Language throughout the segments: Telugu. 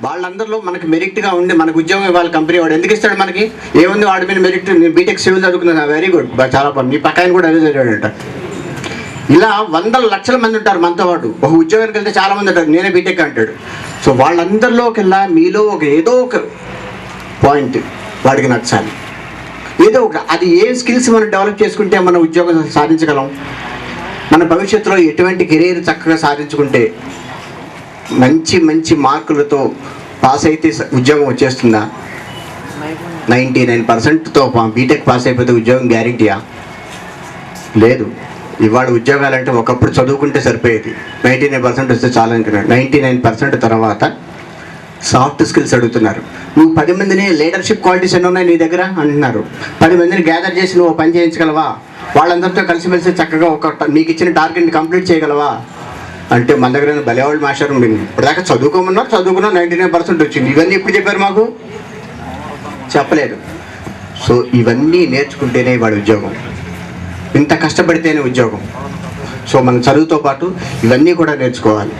వాళ్ళందరిలో మనకి మెరిట్గా ఉండి మనకు ఉద్యోగం ఇవ్వాలి కంపెనీ వాడు ఎందుకు ఇస్తాడు మనకి? ఏముంది వాడి మీద మెరిట్? నేను బీటెక్ సివిల్ చదువుకున్నాను, వెరీ గుడ్, చాలా బాగుంది. మీ పక్కన కూడా అదే చదివాడంట. ఇలా వందల లక్షల మంది ఉంటారు మనతో పాటు. ఒక ఉద్యోగానికి వెళ్తే చాలామంది ఉంటారు, నేనే బీటెక్ అంటాడు. సో వాళ్ళందరిలోకెల్లా మీలో ఏదో ఒక పాయింట్ వాడికి నచ్చాలి, ఏదో ఒక. అది ఏ స్కిల్స్ మనం డెవలప్ చేసుకుంటే మన ఉద్యోగం సాధించగలం, మన భవిష్యత్తులో ఎటువంటి కెరీర్ చక్కగా సాధించుకుంటే మంచి మంచి మార్కులతో పాస్ అయితే ఉద్యోగం వచ్చేస్తుందా? 99%తో బీటెక్ పాస్ అయిపోతే ఉద్యోగం గ్యారెంటీయా? లేదు. ఇవాళ ఉద్యోగాలంటే ఒకప్పుడు చదువుకుంటే సరిపోయేది, 99% వస్తే చాలా అనుకున్నాడు. 99% తర్వాత సాఫ్ట్ స్కిల్స్ అడుగుతున్నారు. నువ్వు 10 మందిని, లీడర్షిప్ క్వాలిటీస్ ఎన్ని ఉన్నాయి నీ దగ్గర అంటున్నారు, 10 మందిని గ్యాదర్ చేసి నువ్వు పని చేయించగలవా? వాళ్ళందరితో కలిసిమెలిసి చక్కగా నీకు ఇచ్చిన టార్గెట్ని కంప్లీట్ చేయగలవా అంటే మన దగ్గర బలేవాళ్ళు మాస్టర్ ఇప్పటిదాకా చదువుకున్నా 99% వచ్చింది. ఇవన్నీ ఎప్పుడు చెప్పారు మాకు? చెప్పలేదు. సో ఇవన్నీ నేర్చుకుంటేనే వాడి ఉద్యోగం, ఇంత కష్టపడితేనే ఉద్యోగం. సో మనం చదువుతో పాటు ఇవన్నీ కూడా నేర్చుకోవాలి.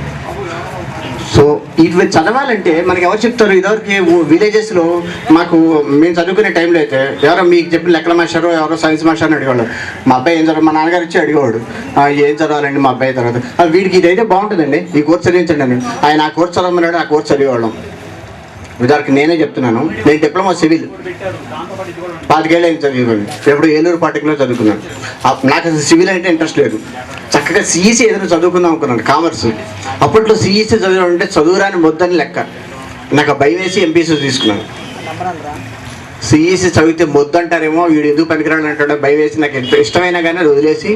సో ఇవి చదవాలంటే మనకి ఎవరు చెప్తారు? ఇదివరకు విలేజెస్లో మేము చదువుకునే టైంలో అయితే ఎవరో మీకు చెప్పిన లెక్కల మాస్టారో ఎవరో సైన్స్ మాస్టర్ అని అడిగేవాడు. మా అబ్బాయి ఏం చదవాలి, మా నాన్నగారు వచ్చి అడిగేవాడు, ఏం చదవాలండి మా అబ్బాయి తర్వాత, వీడికి ఇదైతే బాగుంటుందండి, ఈ కోర్స్ చదివించండి అని. ఆయన ఆ కోర్స్ చదవమన్నాడు, ఆ కోర్స్ చదివేవాళ్ళం. ఉదాహరణకి నేనే చెప్తున్నాను, నేను డిప్లొమా సివిల్ 25 ఏళ్ళు అయింది చదివాను. ఎప్పుడు ఏలూరు పాటికలో చదువుకున్నాను. నాకు అసలు సివిల్ అంటే ఇంట్రెస్ట్ లేదు, చక్కగా సిఈసీ ఏదైనా చదువుకుందాం అనుకున్నాను, కామర్స్. అప్పట్లో సిఈసీ చదివాను అంటే చదువురాని మొద్దని లెక్క. నాకు భయం వేసి ఎంపీసీ తీసుకున్నాను. సిఈసీ చదివితే మొద్దంటారేమో, వీడు ఎందుకు పనికిరాడు అంటాడో భయం వేసి నాకు ఎంత ఇష్టమైనా కానీ అది వదిలేసి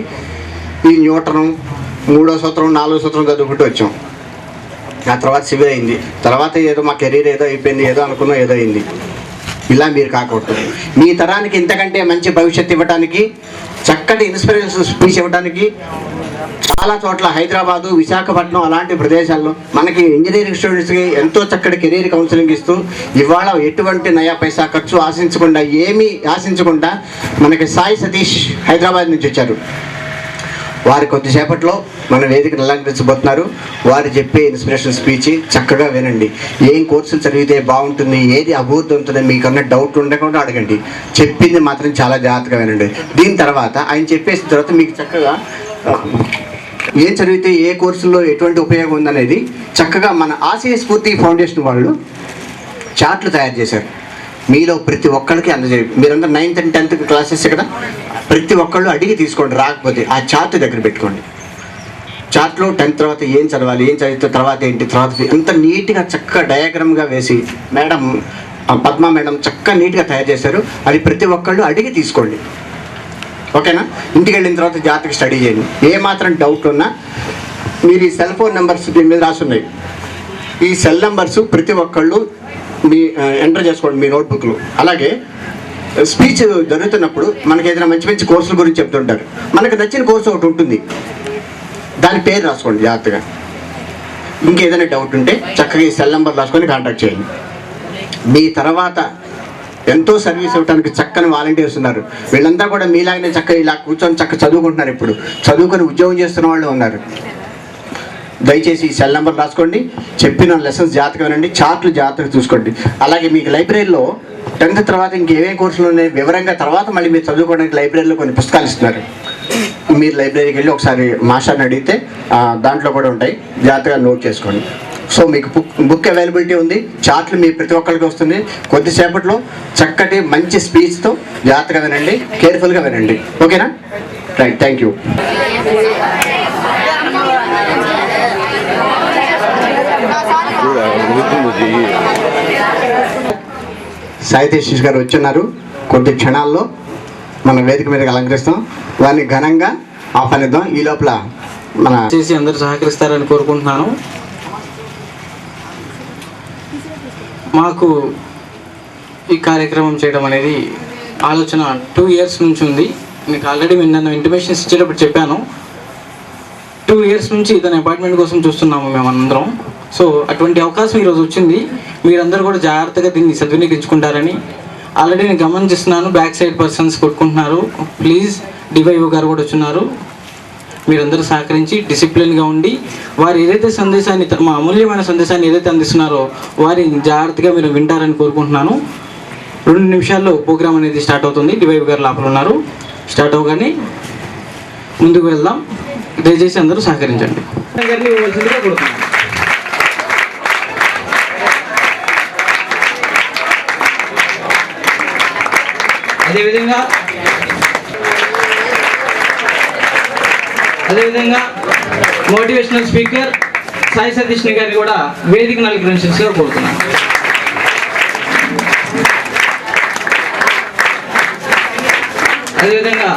ఈ న్యూటను 3వ సూత్రం 4వ సూత్రం చదువుకుంటూ వచ్చాం. ఆ తర్వాత సివిల్ అయింది. తర్వాత ఏదో మా కెరీర్ ఏదో అయిపోయింది, ఏదో అనుకున్నా ఏదో అయింది. ఇలా మీరు కాకూడదు. మీ తరానికి ఇంతకంటే మంచి భవిష్యత్తు ఇవ్వడానికి, చక్కటి ఇన్స్పిరేషన్ స్పీచ్ ఇవ్వడానికి చాలా చోట్ల హైదరాబాదు, విశాఖపట్నం అలాంటి ప్రదేశాల్లో మనకి ఇంజనీరింగ్ స్టూడెంట్స్కి ఎంతో చక్కటి కెరీర్ కౌన్సిలింగ్ ఇస్తూ ఇవాళ ఎటువంటి నయా పైసా ఖర్చు ఆశించకుండా, ఏమీ ఆశించకుండా మనకి సాయి సతీష్ హైదరాబాద్ నుంచి వచ్చారు. వారి కొద్దిసేపట్లో మన వేదికను అలంకరించబోతున్నారు. వారు చెప్పే ఇన్స్పిరేషన్ స్పీచ్ చక్కగా వినండి. ఏం కోర్సులు చదివితే బాగుంటుంది, ఏది అభివృద్ధి ఉంటుంది, మీకన్నా డౌట్ ఉండకుండా అడగండి. చెప్పింది మాత్రం చాలా జాగ్రత్తగా వినండి. దీని తర్వాత ఆయన చెప్పేసిన తర్వాత మీకు చక్కగా ఏం చదివితే ఏ కోర్సుల్లో ఎటువంటి ఉపయోగం ఉందనేది చక్కగా మన ఆశయ స్ఫూర్తి ఫౌండేషన్ వాళ్ళు చార్ట్లు తయారు చేశారు. మీలో ప్రతి ఒక్కరికి అందజేయ. మీరందరూ 9th and 10th క్లాసెస్ కదా, ప్రతి ఒక్కళ్ళు అడిగి తీసుకోండి. రాకపోతే ఆ చార్ట్ దగ్గర పెట్టుకోండి. చార్ట్లో 10th తర్వాత ఏం చదవాలి, ఏం చదివితే తర్వాత ఏంటి, తర్వాత ఎంత నీట్గా చక్కగా డయాగ్రామ్గా వేసి మేడం పద్మా మేడం చక్కగా నీట్గా తయారు చేశారు. అది ప్రతి ఒక్కళ్ళు అడిగి తీసుకోండి, ఓకేనా? ఇంటికి వెళ్ళిన తర్వాత జాగ్రత్తగా స్టడీ చేయండి. ఏ మాత్రం డౌట్ ఉన్నా మీరు ఈ సెల్ ఫోన్ నెంబర్స్ దీని మీద రాసున్నాయి, ఈ సెల్ నెంబర్స్ ప్రతి ఒక్కళ్ళు మీ ఎంటర్ చేసుకోండి మీ నోట్బుక్లో. అలాగే స్పీచ్ జరుగుతున్నప్పుడు మనకి ఏదైనా మంచి మంచి కోర్సుల గురించి చెప్తుంటారు. మనకు నచ్చిన కోర్సు ఒకటి ఉంటుంది, దాని పేరు రాసుకోండి జాగ్రత్తగా. ఇంకేదైనా డౌట్ ఉంటే చక్కగా ఈ సెల్ నెంబర్ రాసుకొని కాంటాక్ట్ చేయండి. మీ తర్వాత ఎంతో సర్వీస్ ఇవ్వడానికి చక్కని వాలంటీర్స్ ఉన్నారు. వీళ్ళంతా కూడా మీలాగనే చక్కగా ఇలా కూర్చొని చక్కగా చదువుకుంటున్నారు. ఇప్పుడు చదువుకొని ఉద్యోగం చేస్తున్న వాళ్ళు ఉన్నారు. దయచేసి ఈ సెల్ నెంబర్ రాసుకోండి. చెప్పిన లెసన్స్ జాగ్రత్తగా వినండి, చార్ట్లు జాగ్రత్తగా చూసుకోండి. అలాగే మీకు లైబ్రరీలో 10th తర్వాత ఇంకేవే కోర్సులు ఉన్నాయి వివరంగా తర్వాత మళ్ళీ మీరు చదువుకోవడానికి లైబ్రరీలో కొన్ని పుస్తకాలు ఇస్తున్నారు. మీరు లైబ్రరీకి వెళ్ళి ఒకసారి మాస్టర్ని అడిగితే దాంట్లో కూడా ఉంటాయి, జాగ్రత్తగా నోట్ చేసుకోండి. సో మీకు బుక్ అవైలబిలిటీ ఉంది, చార్ట్లు మీ ప్రతి ఒక్కరికి వస్తుంది. కొద్దిసేపట్లో చక్కటి మంచి స్పీచ్తో జాగ్రత్తగా వినండి, కేర్ఫుల్గా వినండి, ఓకేనా? Right, thank you. సాయితేశ్ గారు వచ్చున్నారు. కొద్ది క్షణాల్లో మన వేదిక మీదకి అలంకరిస్తాం. వారిని ఘనంగా ఆహ్వానిద్దాం. ఈ లోపల మన చేసి అందరూ సహకరిస్తారని కోరుకుంటున్నాను. మాకు ఈ కార్యక్రమం చేయడం అనేది ఆలోచన 2 years నుంచి ఉంది. మీకు ఆల్రెడీ నన్ను ఇంటిమేషన్స్ ఇచ్చేటప్పుడు చెప్పాను, 2 years నుంచి ఇతని అపార్ట్మెంట్ కోసం చూస్తున్నాము మేమందరం. సో అటువంటి అవకాశం ఈరోజు వచ్చింది. మీరందరూ కూడా జాగ్రత్తగా దీన్ని సద్వినియోగించుకుంటారని ఆల్రెడీ నేను గమనిస్తున్నాను. బ్యాక్ సైడ్ పర్సన్స్ కొట్టుకుంటున్నారు. ప్లీజ్ డివైఓ గారు కూడా వచ్చున్నారు. మీరందరూ సహకరించి డిసిప్లిన్గా ఉండి వారు ఏదైతే సందేశాన్ని, మా అమూల్యమైన సందేశాన్ని ఏదైతే అందిస్తున్నారో వారిని జాగ్రత్తగా మీరు వింటారని కోరుకుంటున్నాను. 2 నిమిషాల్లో ప్రోగ్రామ్ అనేది స్టార్ట్ అవుతుంది. డివైవ్ గారు లోపల ఉన్నారు. స్టార్ట్ అవగానే ముందుకు వెళ్దాం. దయచేసి అందరూ సహకరించండి. అదేవిధంగా మోటివేషనల్ స్పీకర్ సాయి సతీష్ గారిని కూడా వేదిక అలంకరించాల్సిందిగా కోరుతున్నాను. అదేవిధంగా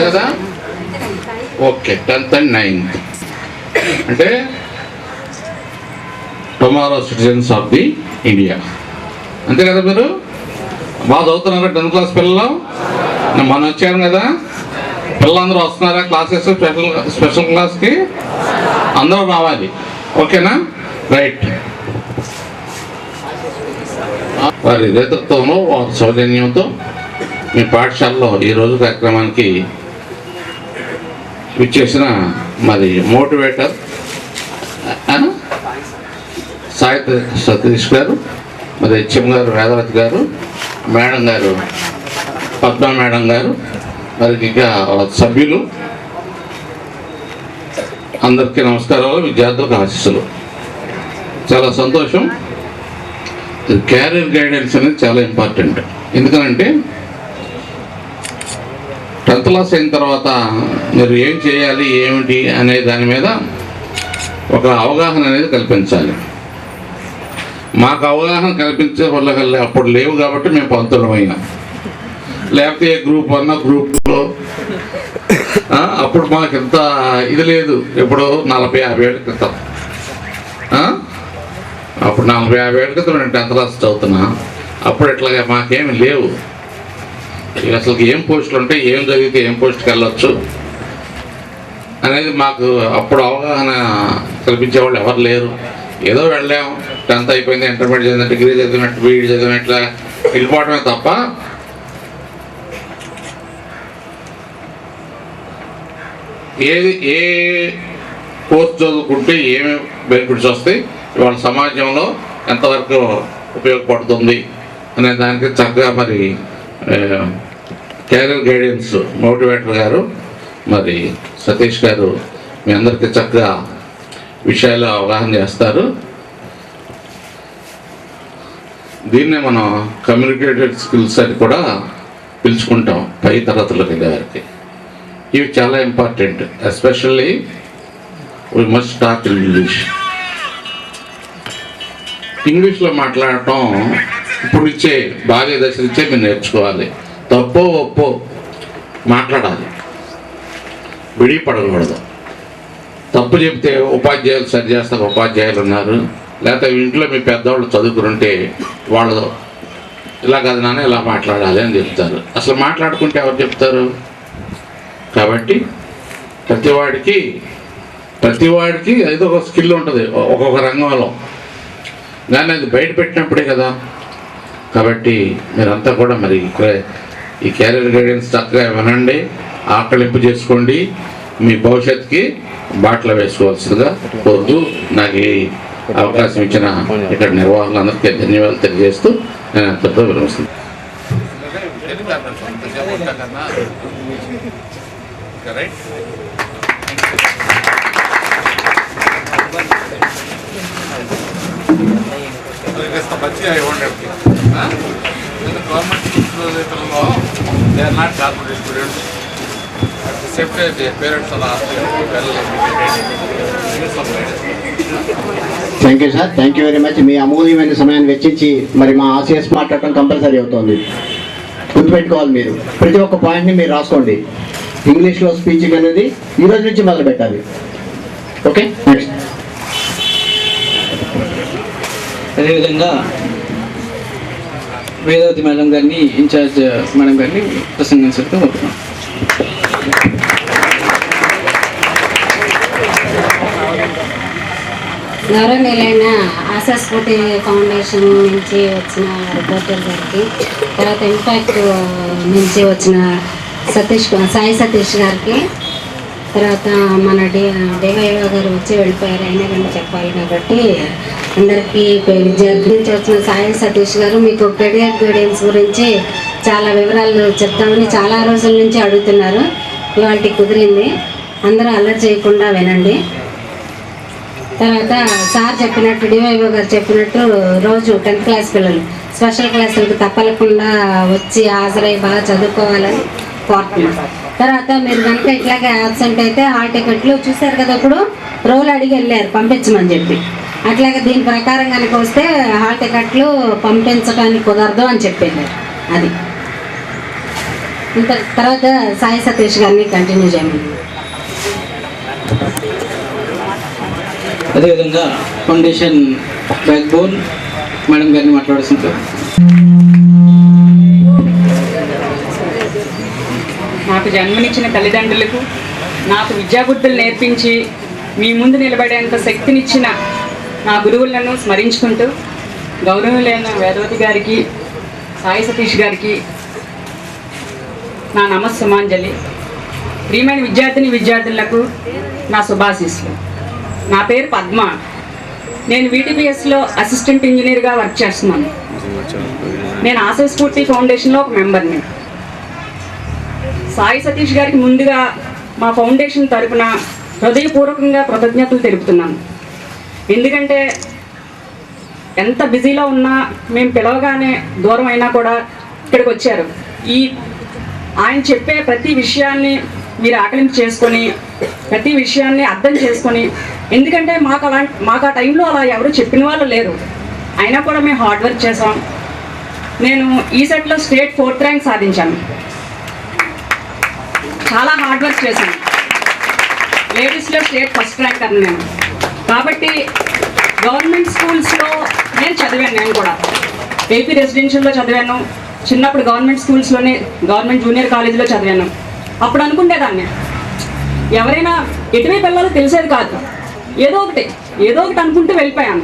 కదా ఓకే 10th and 9th అంటే tomorrow citizens of the India, అంతే కదా? మీరు బాగా చదువుతున్నారా 10th క్లాస్ పిల్లలు? మనం వచ్చాను కదా, పిల్లలందరూ వస్తున్నారా క్లాసెస్? స్పెషల్ క్లాస్కి అందరూ రావాలి, ఓకేనా? రైట్. వారి నేతృత్వంలో, వారి సౌజన్యంతో మీ పాఠశాలలో ఈరోజు కార్యక్రమానికి విచ్చేసిన మరి మోటివేటర్ సాయి సతీష్ గారు, మరి హెచ్ఎం గారు వేదవతి గారు, మేడం గారు పద్మ మేడం గారు, మరి ఇంకా సభ్యులు అందరికీ నమస్కారాలు, విద్యార్థులకు ఆశీస్సులు. చాలా సంతోషం. క్యారియర్ గైడెన్స్ అనేది చాలా ఇంపార్టెంట్. ఎందుకనంటే 10th క్లాస్ అయిన తర్వాత మీరు ఏం చేయాలి, ఏమిటి అనే దాని మీద ఒక అవగాహన అనేది కల్పించాలి. మాకు అవగాహన కల్పించే వల్ల అప్పుడు లేవు కాబట్టి మేము 19 అయినాం. లేకపోతే ఏ గ్రూప్ 1 గ్రూప్ 2 అప్పుడు మాకు ఎంత ఇది లేదు. ఇప్పుడు 40-50 ఏళ్ళ క్రితం, అప్పుడు 40-50 ఏళ్ళ క్రితం నేను 10th క్లాస్ చదువుతున్నా. అప్పుడు ఇట్లాగా మాకేమి లేవు. అసలు ఏం పోస్టులు ఉంటాయి, ఏం జరిగితే ఏం పోస్ట్కి వెళ్ళొచ్చు అనేది మాకు అప్పుడు అవగాహన కల్పించేవాళ్ళు ఎవరు లేరు. ఏదో వెళ్ళాం, 10th అయిపోయింది, ఇంటర్మీడియట్ చదివిన, డిగ్రీ చదివినట్టు, బీఈడి చదివినట్లా వెళ్ళిపోవటమే తప్ప ఏ కోర్స్ చదువుకుంటే ఏమి బెనిఫిట్స్ వస్తాయి, ఇవాళ సమాజంలో ఎంతవరకు ఉపయోగపడుతుంది అనే దానికి చక్కగా మరి క్యారియర్ గైడెన్స్ మోటివేటర్ గారు మరి సతీష్ గారు మీ అందరికీ చక్కగా విషయాలు అవగాహన చేస్తారు. దీన్నే మనం కమ్యూనికేటెడ్ స్కిల్స్ అని కూడా పిలుచుకుంటాం పై తరగతులకు వెళ్ళేవారికి. ఇవి చాలా important. Especially we must talk ఇంగ్లీష్లో మాట్లాడటం ఇప్పుడు ఇచ్చే బాల్య దశ నుంచే మీరు నేర్చుకోవాలి. తప్పో ఒప్పో మాట్లాడాలి, విడిపడకూడదు. తప్పు చెప్తే ఉపాధ్యాయులు సరి చేస్తారు, ఉపాధ్యాయులు ఉన్నారు. లేకపోతే ఇంట్లో మీ పెద్దవాళ్ళు చదువుకుంటే వాళ్ళు ఇలా కాదు నాన్న ఇలా మాట్లాడాలి అని చెప్తారు. అసలు మాట్లాడుకుంటే ఎవరు చెప్తారు? కాబట్టి ప్రతివాడికి ఏదో ఒక స్కిల్ ఉంటుంది ఒక్కొక్క రంగంలో, కానీ అది బయట పెట్టినప్పుడే కదా. కాబట్టి మీరంతా కూడా మరి ఈ క్యారియర్ గైడెన్స్ చక్కగా వినండి, ఆకలింపు చేసుకోండి, మీ భవిష్యత్తుకి బాటలు వేసుకోవాల్సిందిగా కోరుతూ నాకు ఈ అవకాశం ఇచ్చిన ఇక్కడ నిర్వాహకులందరికీ ధన్యవాదాలు తెలియజేస్తూ నేను అంతటితో విరమిస్తున్నాను. గవర్నమెంట్ స్కూల్లో they are not corporate students. At the same time they parents are thank you sir, thank you very much. మీ అమూల్యమైన సమయాన్ని వెచ్చించి మరి మా ఆసియస్ మాట్లాడటం కంపల్సరీ అవుతుంది. గుర్తుపెట్టుకోవాలి, మీరు ప్రతి ఒక్క పాయింట్ని మీరు రాసుకోండి. ఇంగ్లీష్లో స్పీచింగ్ అనేది ఈ రోజు నుంచి మొదలు పెట్టాలి. Okay, next. అదేవిధంగా వేదవతి మేడం గారిని, ఇన్ఛార్జ్ మేడం గారిని ప్రసంగించడం కోరుతున్నాం. గౌరవనీయులైన ఆశాస్ఫూర్తి ఫౌండేషన్ నుంచి వచ్చిన రిపోర్టర్ గారికి, తర్వాత ఇంపాక్ట్ నుంచి వచ్చిన సాయి సతీష్ గారికి, తర్వాత మన డివైఓ గారు వచ్చి వెళ్ళిపోయారు, అయినా కానీ చెప్పాలి కాబట్టి అందరికీ, విద్యార్థి నుంచి వచ్చిన సాయి సతీష్ గారు మీకు కెరియర్ గైడెన్స్ గురించి చాలా వివరాలు చెప్తామని చాలా రోజుల నుంచి అడుగుతున్నారు. ఇవాళ కుదిరింది, అందరూ అల్లరి చేయకుండా వినండి. తర్వాత సార్ చెప్పినట్టు, డివైఓ గారు చెప్పినట్టు రోజు 10th క్లాస్ పిల్లలు స్పెషల్ క్లాసులకు తప్పకుండా వచ్చి హాజరై బాగా చదువుకోవాలని కోరుతున్నాం. తర్వాత మీరు కనుక ఇట్లాగే యాబ్సెంట్ అయితే హాల్ టికెట్లు చూశారు కదా, ఇప్పుడు రోల్ అడిగి వెళ్ళారు పంపించమని చెప్పి, అట్లాగే దీని ప్రకారం కనుక వస్తే హాల్ టికెట్లు పంపించడానికి కుదరదు అని చెప్పారు. అది ఇంకా తర్వాత సాయి సతీష్ గారిని కంటిన్యూ చేయమని. అదేవిధంగా ఫౌండేషన్ బ్యాక్ బోన్ మేడం గారిని మాట్లాడుతుంటారు. నాకు జన్మనిచ్చిన తల్లిదండ్రులకు, నాకు విద్యాబుద్ధులు నేర్పించి మీ ముందు నిలబడేంత శక్తినిచ్చిన నా గురువులను స్మరించుకుంటూ, గౌరవనీయులైన వేదవతి గారికి, సాయి సతీష్ గారికి నా నమస్సుమాంజలి. ప్రియమైన విద్యార్థులకు నా శుభాశీస్సులు. నా పేరు పద్మ. నేను VTPSలో అసిస్టెంట్ ఇంజనీర్గా వర్క్ చేస్తున్నాను. నేను ఆశాస్ఫూర్తి ఫౌండేషన్లో ఒక మెంబర్ని. సాయి సతీష్ గారికి ముందుగా మా ఫౌండేషన్ తరపున హృదయపూర్వకంగా కృతజ్ఞతలు తెలుపుతున్నాను. ఎందుకంటే ఎంత బిజీలో ఉన్నా మేము పిలవగానే దూరం అయినా కూడా ఇక్కడికి వచ్చారు. ఆయన చెప్పే ప్రతి విషయాన్ని మీరు ఆకలింపు చేసుకొని, ప్రతి విషయాన్ని అర్థం చేసుకొని, ఎందుకంటే మాకు ఆ టైంలో అలా ఎవరు చెప్పిన వాళ్ళు లేరు, అయినా కూడా మేము హార్డ్ వర్క్ చేసాం. నేను ఈసెట్లో స్టేట్ 4th ర్యాంక్ సాధించాను. చాలా హార్డ్ వర్క్ చేశాను. లేడీస్లో స్టేట్ 1st ర్యాంక్ అని నేను. కాబట్టి గవర్నమెంట్ స్కూల్స్లో నేను చదివాను. నేను కూడా AP రెసిడెన్షియల్లో చదివాను. చిన్నప్పుడు గవర్నమెంట్ స్కూల్స్లోనే గవర్నమెంట్ జూనియర్ కాలేజీలో చదివాను. అప్పుడు అనుకునేదాన్ని, ఎవరైనా ఎటువైపు వెళ్ళాలో తెలిసేది కాదు, ఏదో ఒకటి అనుకుంటూ వెళ్ళిపోయాను.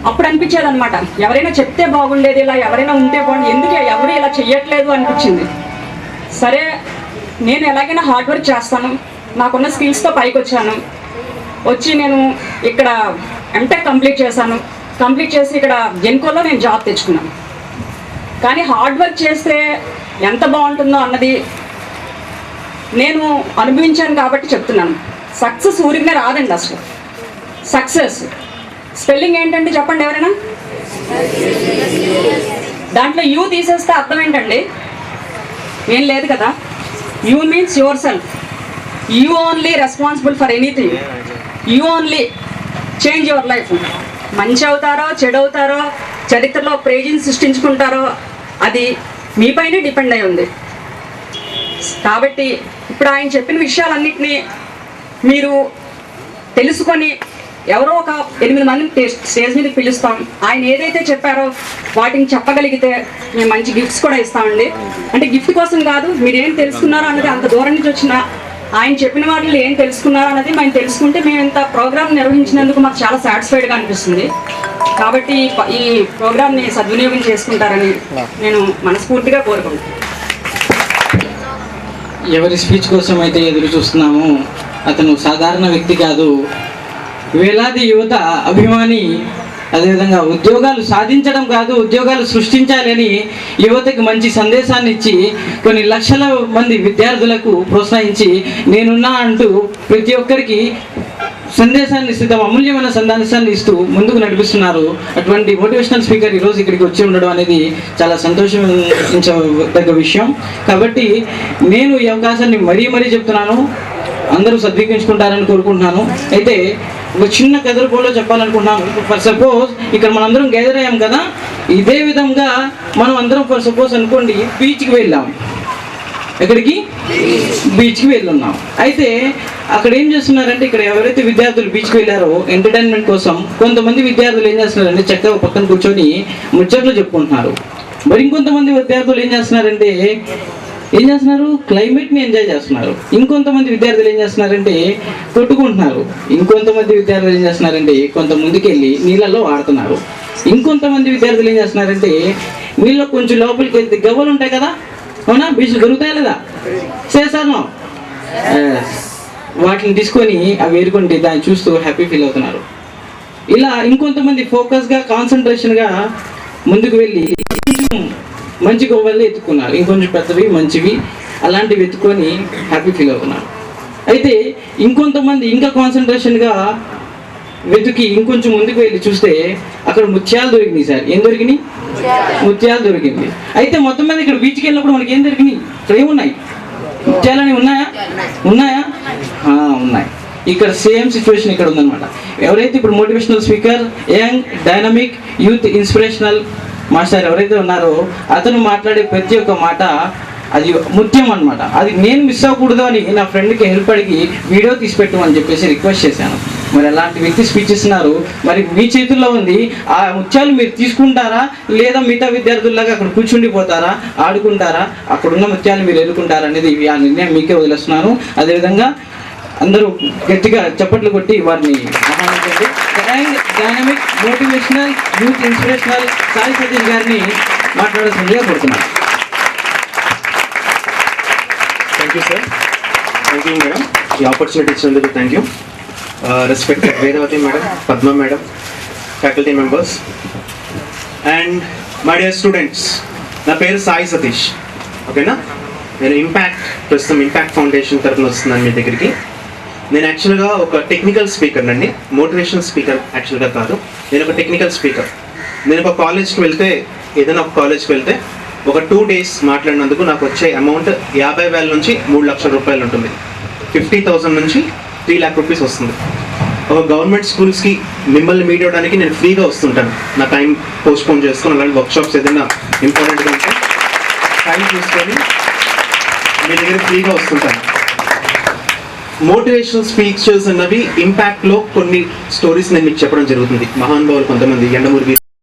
అప్పుడు అనిపించేది అనమాట, ఎవరైనా చెప్తే బాగుండేది, ఇలా ఎవరైనా ఉంటే బాగుండేది, ఎందుకు ఎవరు ఇలా చెయ్యట్లేదు అనిపించింది. సరే, నేను ఎలాగైనా హార్డ్ వర్క్ చేస్తాను, నాకున్న స్కిల్స్తో పైకి వచ్చాను. వచ్చి నేను ఇక్కడ MTech కంప్లీట్ చేశాను. కంప్లీట్ చేసి ఇక్కడ జెన్కోలో నేను జాబ్ తెచ్చుకున్నాను. కానీ హార్డ్ వర్క్ చేస్తే ఎంత బాగుంటుందో అన్నది నేను అనుభవించాను కాబట్టి చెప్తున్నాను. సక్సెస్ ఊరికనే రాదండి. అసలు సక్సెస్ స్పెల్లింగ్ ఏంటంటే చెప్పండి ఎవరైనా. దాంట్లో యూ తీసేస్తే అర్థం ఏంటండి? ఏం లేదు కదా. You means your self. You only responsible for anything. You only change your life. మంచి అవుతారో చెడు అవుతారో, చరిత్రలో ప్రేజీని సృష్టించుకుంటారో, అది మీపైనే డిపెండ్ అయి ఉంది. కాబట్టి ఇప్పుడు ఆయన చెప్పిన విషయాలన్నింటినీ మీరు తెలుసుకొని, ఎవరో ఒక 8 మందిని స్టేజ్ మీదకి పిలుస్తాం. ఆయన ఏదైతే చెప్పారో వాటిని చెప్పగలిగితే మేము మంచి గిఫ్ట్స్ కూడా ఇస్తామండి. అంటే గిఫ్ట్ కోసం కాదు, మీరు ఏం తెలుసుకున్నారో అన్నది, అంత దూరం నుంచి వచ్చిన ఆయన చెప్పిన వాటిలో ఏం తెలుసుకున్నారో అన్నది మేము తెలుసుకుంటే, మేము ఇంత ప్రోగ్రామ్ నిర్వహించినందుకు మాకు చాలా సాటిస్ఫైడ్గా అనిపిస్తుంది. కాబట్టి ఈ ప్రోగ్రామ్ని సద్వినియోగం చేసుకుంటారని నేను మనస్ఫూర్తిగా కోరుకుంటున్నాను. ఎవరి స్పీచ్ కోసం అయితే ఎదురు చూస్తున్నామో అతను సాధారణ వ్యక్తి కాదు, వేలాది యువత అభిమాని. అదేవిధంగా ఉద్యోగాలు సాధించడం కాదు, ఉద్యోగాలు సృష్టించాలి అని యువతకి మంచి సందేశాన్ని ఇచ్చి, కొన్ని లక్షల మంది విద్యార్థులకు ప్రోత్సహించి, నేనున్నా అంటూ ప్రతి ఒక్కరికి సందేశాన్ని ఇస్తూ, అమూల్యమైన సందేశాన్ని ఇస్తూ ముందుకు నడిపిస్తున్నారు. అటువంటి మోటివేషనల్ స్పీకర్ ఈరోజు ఇక్కడికి వచ్చి ఉండడం అనేది చాలా సంతోషించదగ్గ విషయం. కాబట్టి నేను ఈ అవకాశాన్ని మరీ చెప్తున్నాను, అందరూ సద్వినియోగించుకుంటారని కోరుకుంటున్నాను. అయితే ఒక చిన్న కథ రూపంలో చెప్పాలనుకుంటున్నాను. ఫర్ సపోజ్ ఇక్కడ మనందరం గ్యాదర్ అయ్యాం కదా, ఇదే విధంగా మనం అందరం ఫర్ సపోజ్ అనుకోండి బీచ్కి వెళ్ళాం. ఎక్కడికి? బీచ్కి వెళ్ళున్నాం. అయితే అక్కడ ఏం చేస్తున్నారంటే, ఇక్కడ ఎవరైతే విద్యార్థులు బీచ్కి వెళ్ళారో ఎంటర్టైన్మెంట్ కోసం, కొంతమంది విద్యార్థులు ఏం చేస్తున్నారంటే చక్కగా పక్కన కూర్చొని ముచ్చట్లు చెప్పుకుంటున్నారు. మరి ఇంకొంతమంది విద్యార్థులు ఏం చేస్తున్నారంటే ఏం చేస్తున్నారు? క్లైమేట్ని ఎంజాయ్ చేస్తున్నారు. ఇంకొంతమంది విద్యార్థులు ఏం చేస్తున్నారంటే కొట్టుకుంటున్నారు. ఇంకొంతమంది విద్యార్థులు ఏం చేస్తున్నారంటే కొంత ముందుకెళ్ళి నీళ్ళల్లో ఆడుతున్నారు. ఇంకొంతమంది విద్యార్థులు ఏం చేస్తున్నారంటే నీళ్ళు కొంచెం లోపలికి వెళ్తే గవ్వలు ఉంటాయి కదా, అవునా, బీచ్లు దొరుకుతాయా లేదా? చేశాను. వాటిని తీసుకొని అవి ఏరుకుంటే దాన్ని చూస్తూ హ్యాపీ ఫీల్ అవుతున్నారు. ఇలా ఇంకొంతమంది ఫోకస్గా కాన్సన్ట్రేషన్గా ముందుకు వెళ్ళి మంచి గొవ్వల్ని ఎత్తుకున్నారు. ఇంకొంచెం పెద్దవి మంచివి అలాంటివి ఎత్తుకొని హ్యాపీ ఫీల్ అవుతున్నారు. అయితే ఇంకొంతమంది ఇంకా కాన్సన్ట్రేషన్గా వెతికి ఇంకొంచెం ముందుకు వెళ్ళి చూస్తే అక్కడ ముత్యాలు దొరికినాయి. సార్ ఏం దొరికినాయి? ముత్యాలు దొరికింది. అయితే మొత్తం మీద ఇక్కడ బీచ్కి వెళ్ళినప్పుడు మనకి ఏం దొరికినాయి? ఇక్కడ ఏమున్నాయి? ముత్యాలని ఉన్నాయా? ఉన్నాయా? ఉన్నాయి. ఇక్కడ సేమ్ సిచ్యువేషన్ ఇక్కడ ఉందన్నమాట. ఎవరైతే ఇప్పుడు motivational speaker, young dynamic youth inspirational master ఎవరైతే ఉన్నారో అతను మాట్లాడే ప్రతి ఒక్క మాట అది ముత్యం అనమాట. అది నేను మిస్ అవ్వకూడదు అని నా ఫ్రెండ్కి హెల్ప్ అడిగి వీడియో తీసి పెట్టమని చెప్పేసి రిక్వెస్ట్ చేశాను. మరి అలాంటి వ్యక్తి స్పీచ్ ఇస్తున్నారు. మరి మీ చేతుల్లో ఉంది. ఆ ముత్యాలు మీరు తీసుకుంటారా లేదా మిగతా విద్యార్థుల్లాగా అక్కడ కూర్చుండిపోతారా, ఆడుకుంటారా, అక్కడున్న ముత్యాలు మీరు ఎదుర్కొంటారా అనేది ఆ నిర్ణయం మీకే వదిలేస్తున్నాను. అదేవిధంగా అందరూ గట్టిగా చప్పట్లు కొట్టి వారిని ఆహ్వానించండి. Dynamic motivational youth inspirational Sai Satish గారిని మాట్లాడాల్సిందిగా కోరుతున్నాను. Thank you sir. Thank you madam, ఈ ఆపర్చునిటీ ఇచ్చినందుకు thank you. Respected Vedavathi madam, Padma madam, faculty members and my dear students, నా పేరు సాయి సతీష్. ఓకేనా? నేను ప్రస్తుతం ఇంపాక్ట్ ఫౌండేషన్ తరఫున వస్తున్నాను మీ దగ్గరికి. నేను యాక్చువల్గా ఒక టెక్నికల్ స్పీకర్ అండి, మోటివేషనల్ స్పీకర్ యాక్చువల్గా కాదు. నేను ఒక టెక్నికల్ స్పీకర్. నేను ఒక కాలేజ్కి వెళ్తే, ఏదైనా ఒక కాలేజ్కి వెళ్తే ఒక 2 days మాట్లాడినందుకు నాకు వచ్చే అమౌంట్ 50,000 నుంచి 3 లక్షల రూపాయలు ఉంటుంది. 50,000 నుంచి 3 lakh రూపీస్ వస్తుంది. ఒక గవర్నమెంట్ స్కూల్స్కి మిమ్మల్ని మీట్ అవ్వడానికి నేను ఫ్రీగా వస్తుంటాను. నా టైం పోస్ట్పోన్ చేసుకొని అలాంటి వర్క్షాప్స్ ఏదైనా ఇంపార్టెంట్గా ఉంటే టైం చూసుకొని మీ దగ్గర ఫ్రీగా వస్తుంటాను. మోటివేషనల్ స్పీచెస్ అన్నవి ఇంపాక్ట్లో కొన్ని స్టోరీస్ నేను మీకు చెప్పడం జరుగుతుంది. మహానుభావులు కొంతమంది, ఎండమూరి